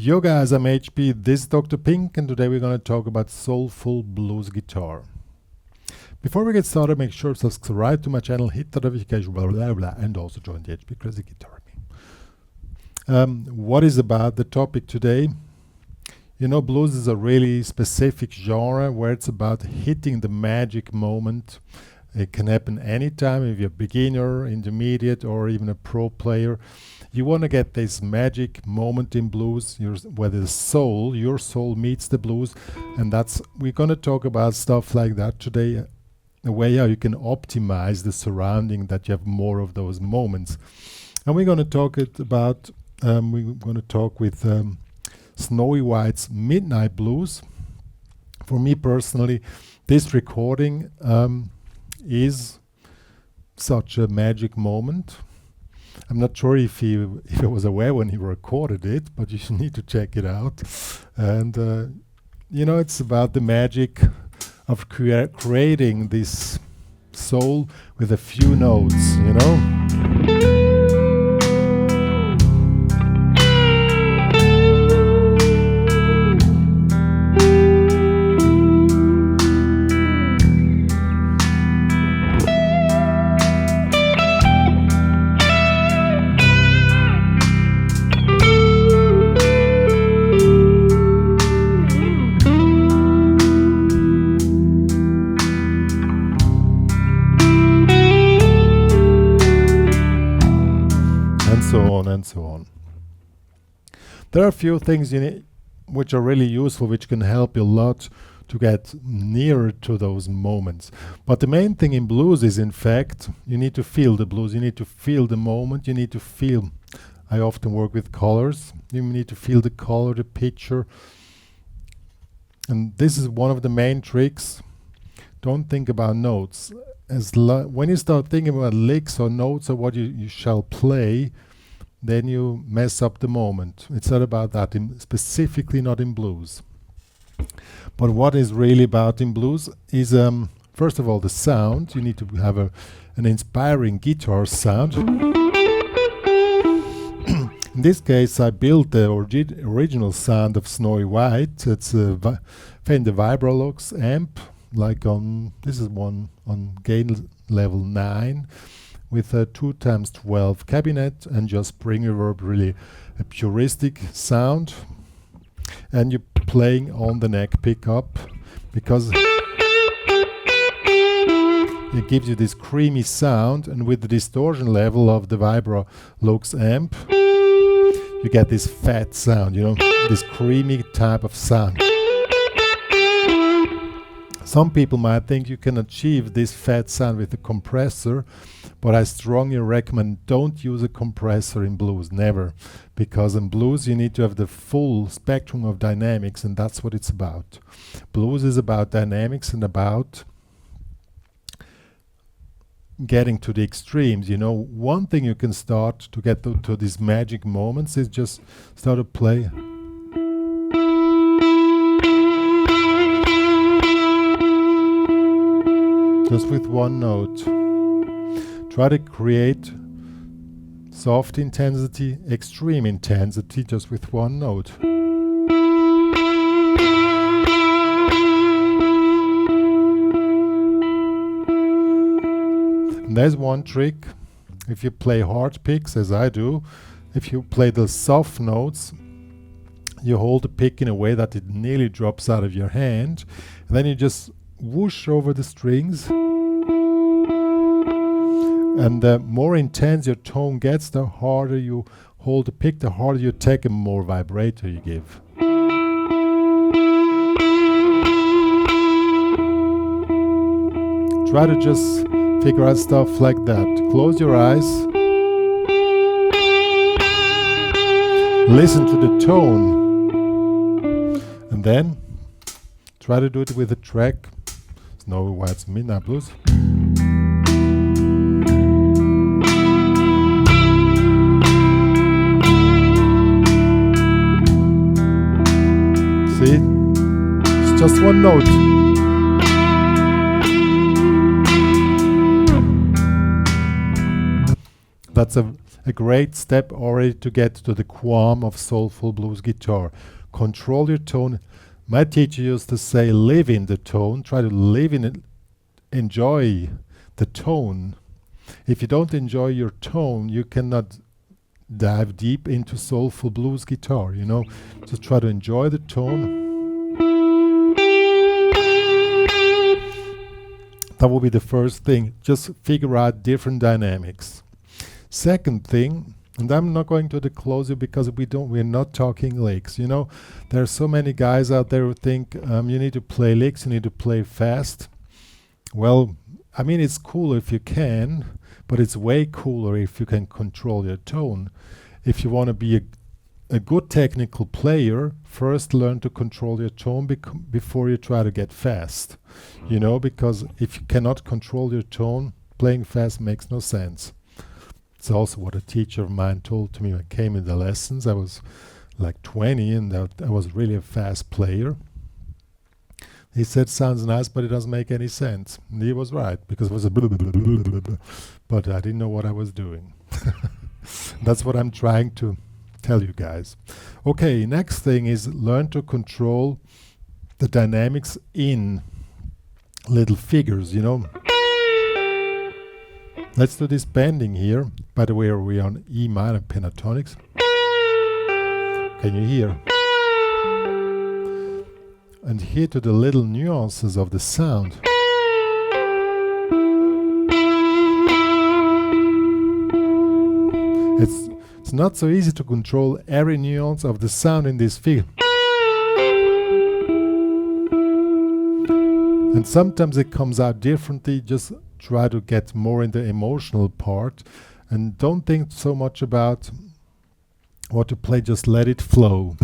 Yo guys, I'm HP, this is Dr. Pink, and today we're going to talk about soulful blues guitar. Before we get started, make sure to subscribe to my channel, hit the notification bell, blah, blah, and also join the HPCrazy Guitar Army. What is about the topic today? You know, blues is a really specific genre where it's about hitting the magic moment. It can happen anytime if you're a beginner, intermediate, or even a pro player. You want to get this magic moment in blues, where the soul, your soul meets the blues, and we're going to talk about stuff like that today, a way how you can optimize the surrounding that you have more of those moments. And we're going to talk with Snowy White's Midnight Blues. For me personally, this recording is such a magic moment. I'm not sure if he was aware when he recorded it, but you should need to check it out. And you know, it's about the magic of creating this soul with a few notes, you know. And so on. There are a few things which are really useful, which can help you a lot to get nearer to those moments. But the main thing in blues is, in fact, you need to feel the blues. You need to feel the moment. You need to feel. I often work with colors. You need to feel the color, the picture. And this is one of the main tricks. Don't think about notes. When you start thinking about licks or notes or what you shall play, then you mess up the moment. It's not about that, specifically not in blues. But what is really about in blues is, first of all, the sound. You need to have an inspiring guitar sound. In this case, I built the original sound of Snowy White. It's a Fender Vibrolux amp, this is one on gain level 9. With a 2x12 cabinet and just spring reverb, really a puristic sound. And you're playing on the neck pickup because it gives you this creamy sound, and with the distortion level of the Vibrolux amp, you get this fat sound, you know, this creamy type of sound. Some people might think you can achieve this fat sound with a compressor, but I strongly recommend don't use a compressor in blues, never. Because in blues you need to have the full spectrum of dynamics, and that's what it's about. Blues is about dynamics and about getting to the extremes. You know, one thing you can start to get to these magic moments is just start to play. Just with one note. Try to create soft intensity, extreme intensity, just with one note. And there's one trick. If you play hard picks, as I do, if you play the soft notes, you hold the pick in a way that it nearly drops out of your hand, and then you just whoosh over the strings. And the more intense your tone gets, the harder you hold the pick, the harder you take, and more vibrato you give. Try to just figure out stuff like that. Close your eyes. Listen to the tone. And then try to do it with a track. Snowy White's Midnight Blues. See? It's just one note. That's a a great step already to get to the qualm of soulful blues guitar. Control your tone. My teacher used to say, live in the tone. Try to live in it. Enjoy the tone. If you don't enjoy your tone, you cannot dive deep into soulful blues guitar, you know. Just try to enjoy the tone. That will be the first thing. Just figure out different dynamics. Second thing, and I'm not going to disclose it because we're not talking licks. You know, there are so many guys out there who think you need to play licks, you need to play fast. Well, I mean, it's cool if you can, but it's way cooler if you can control your tone. If you want to be a good technical player, first learn to control your tone before you try to get fast. You know, because if you cannot control your tone, playing fast makes no sense. It's also what a teacher of mine told to me when I came in the lessons. I was like 20 and I was really a fast player. He said, sounds nice, but it doesn't make any sense. And he was right, because it was a blah, blah, blah, blah, blah, blah, but I didn't know what I was doing. That's what I'm trying to tell you guys. Okay, next thing is learn to control the dynamics in little figures, you know. Let's do this bending here. By the way, we're on E minor pentatonics. Can you hear? And here to the little nuances of the sound. It's not so easy to control every nuance of the sound in this figure. And sometimes it comes out differently. Just try to get more in the emotional part and don't think so much about what to play, just let it flow.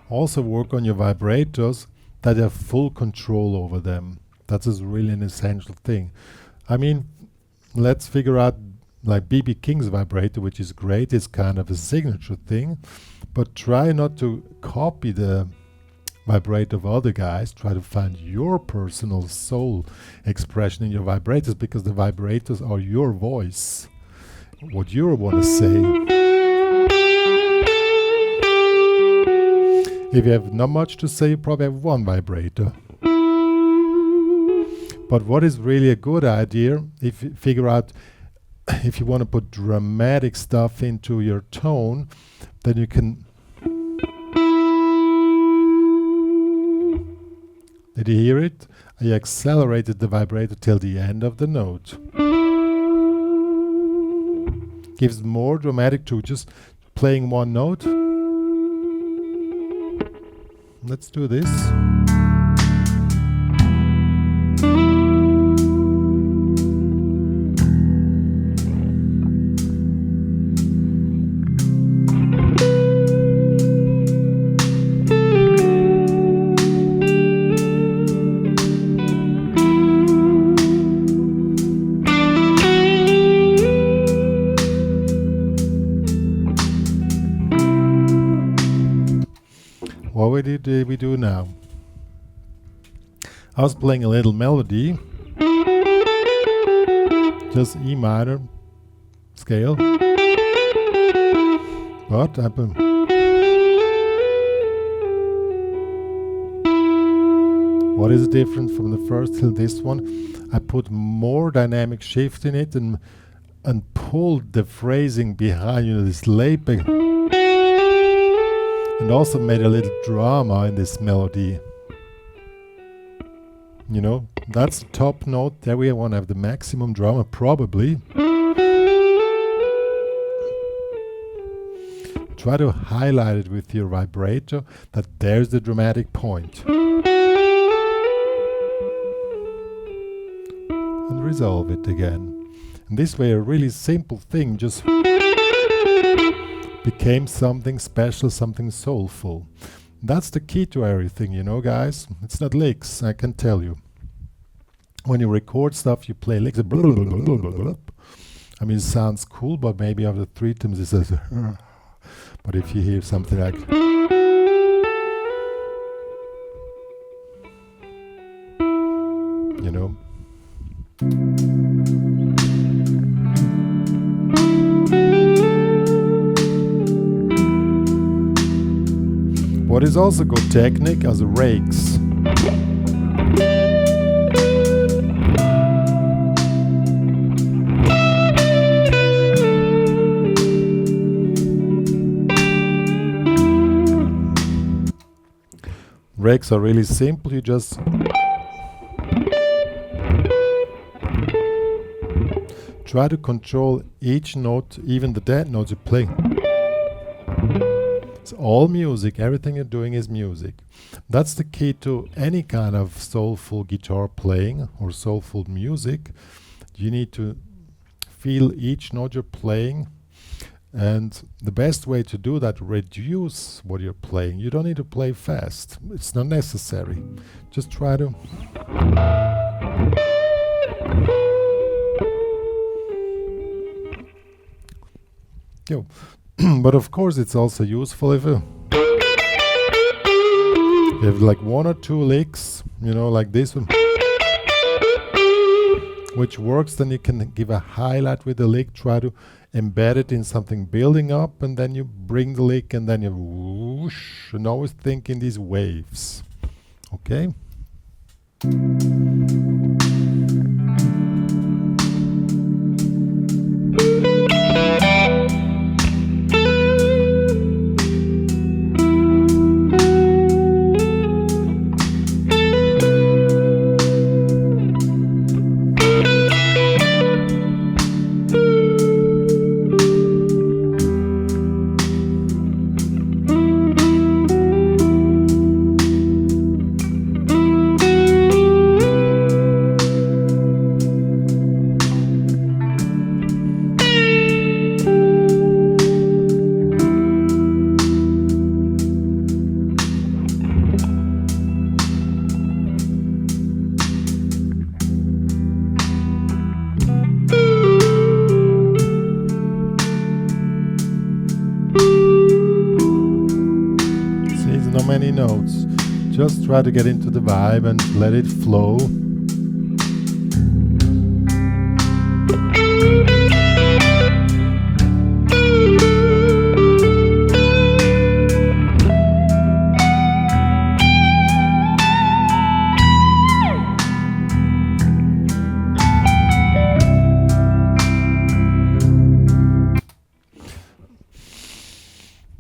Also work on your vibrators, that you have full control over them. That is really an essential thing. I mean, let's figure out like B.B. King's vibrator, which is great. It's kind of a signature thing, but try not to copy the vibrato of other guys. Try to find your personal soul expression in your vibrators, because the vibrators are your voice, what you want to say. If you have not much to say, you probably have one vibrator. But what is really a good idea, if you figure out if you want to put dramatic stuff into your tone, then you can... Did you hear it? I accelerated the vibrator till the end of the note. Gives more dramatic to just playing one note. Let's do this. What did we do now? I was playing a little melody, just E minor scale, but what is different from the first till this one? I put more dynamic shift in it and pulled the phrasing behind, you know, this late back. And also made a little drama in this melody. You know, that's the top note. There we want to have the maximum drama, probably. Try to highlight it with your vibrato, that there's the dramatic point. And resolve it again. And this way, a really simple thing, just became something special, something soulful. That's the key to everything, you know, guys. It's not licks, I can tell you. When you record stuff, you play licks. I mean, it sounds cool, but maybe after 3 times it says, but if you hear something like, you know, what is also good technique are the rakes. Rakes are really simple, you just try to control each note, even the dead notes you play. It's all music, everything you're doing is music. That's the key to any kind of soulful guitar playing or soulful music. You need to feel each note you're playing, and the best way to do that, reduce what you're playing. You don't need to play fast, it's not necessary. Just try to but of course it's also useful if you have like 1 or 2 licks, you know, like this one, which works. Then you can give a highlight with the lick, try to embed it in something building up, and then you bring the lick, and then you whoosh, and always think in these waves. Okay? Many notes. Just try to get into the vibe and let it flow.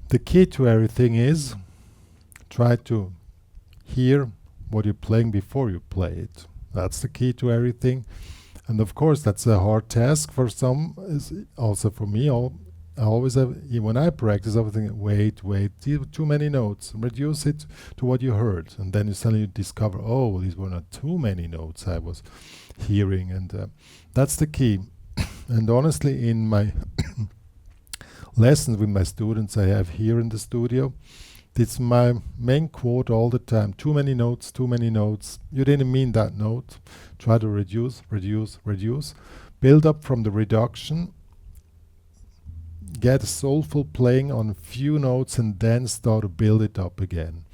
The key to everything is try to hear what you're playing before you play it. That's the key to everything. And of course, that's a hard task for some, also for me. I always have, when I practice, I think, wait, too many notes. Reduce it to what you heard. And then you suddenly discover, oh, these were not too many notes I was hearing. And that's the key. And honestly, in my lessons with my students I have here in the studio, it's my main quote all the time. Too many notes, too many notes. You didn't mean that note. Try to reduce, reduce, reduce. Build up from the reduction. Get soulful playing on few notes and then start to build it up again.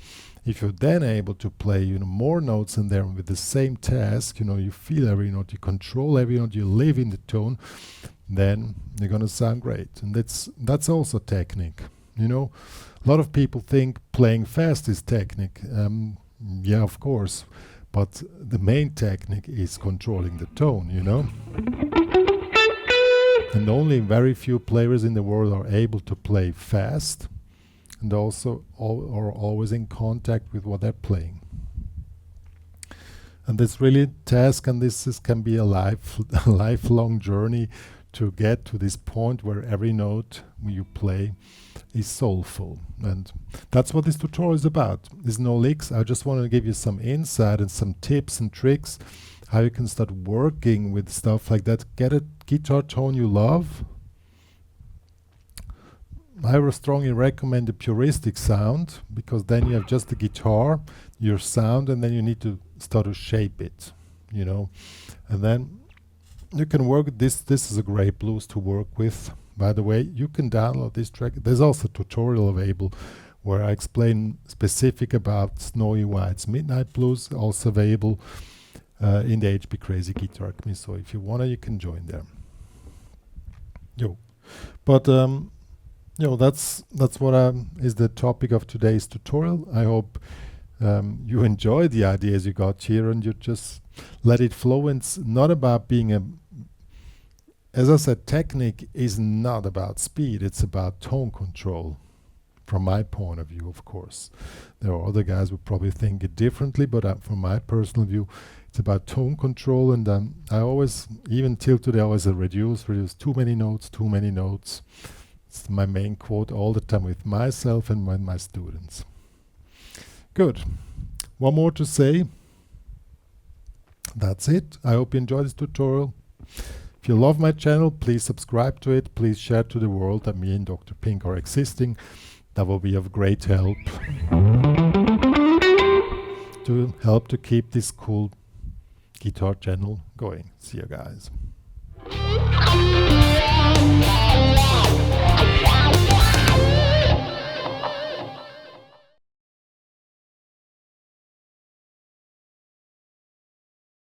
If you're then able to play, more notes in there with the same task, you feel every note, you control every note, you live in the tone, then you're gonna sound great. And that's also technique. A lot of people think playing fast is technique. Yeah, of course, but the main technique is controlling the tone, And only very few players in the world are able to play fast and also are always in contact with what they're playing. And it's really a task, and this can be a lifelong journey to get to this point where every note you play is soulful. And that's what this tutorial is about. There's no licks. I just want to give you some insight and some tips and tricks how you can start working with stuff like that. Get a guitar tone you love, I would strongly recommend the puristic sound, because then you have just the guitar, your sound, and then you need to start to shape it, you know. And then you can work with this. This is a great blues to work with. By the way, you can download this track. There's also a tutorial available where I explain specific about Snowy White's Midnight Blues, also available in the HPCrazy Guitar Academy. So if you wanna, you can join there. But that's what is the topic of today's tutorial. I hope you enjoy the ideas you got here, and you just let it flow. And it's not about being as I said, technique is not about speed, it's about tone control, from my point of view, of course. There are other guys who probably think it differently, but from my personal view, it's about tone control. And I always, even till today, I always reduce too many notes. It's my main quote all the time with myself and my students. Good. One more to say. That's it. I hope you enjoyed this tutorial. If you love my channel, please subscribe to it. Please share to the world that me and Dr. Pink are existing. That will be of great help to keep this cool guitar channel going. See you guys.